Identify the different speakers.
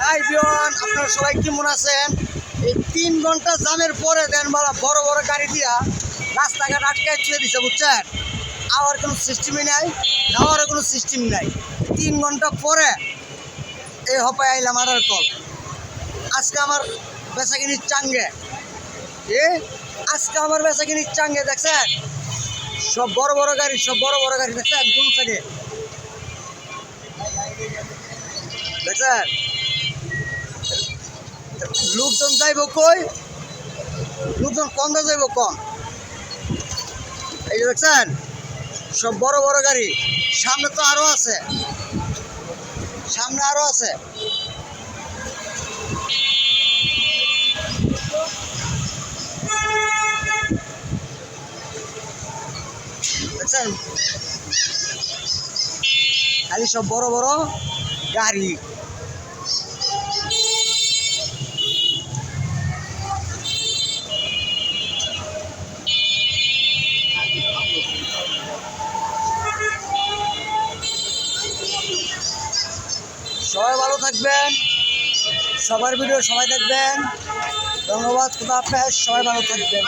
Speaker 1: High বিয়ন, আপনারা সবাই কেমন আছেন? এই 3 ঘন্টা জামের পরে দেন বড় বড় গাড়ি দিয়া রাস্তাঘাট আটকায় ছুঁয়ে দিছে, বুঝছেন? আওয়ার কোনো সিস্টেমই নাই, যাওয়ারও কোনো সিস্টেম নাই। 3 ঘন্টা পরে এই হপায় আইলাম আড়ার কল। আজকে আমার বেচাকিনির চাঙ্গে আজকে আমার বেচাকিনির চাঙ্গে দেখছেন? সব বড় বড় গাড়ি, সব বড় বড় গাড়ি দেখছেন কোন সাইডে দেখছেন? লোকজন যাইব কই? লোকজন কম যাইব কম। এই যে দেখছেন সব বড় বড় গাড়ি, সামনে তো আরো আছে, সামনে আরো আছে। দেখছেন খালি সব বড় বড় গাড়ি। সবাই ভালো থাকবেন, সবার ভিডিও সবাই দেখবেন। ধন্যবাদ, খুদা হাফেজ, সবাই ভালো থাকবেন।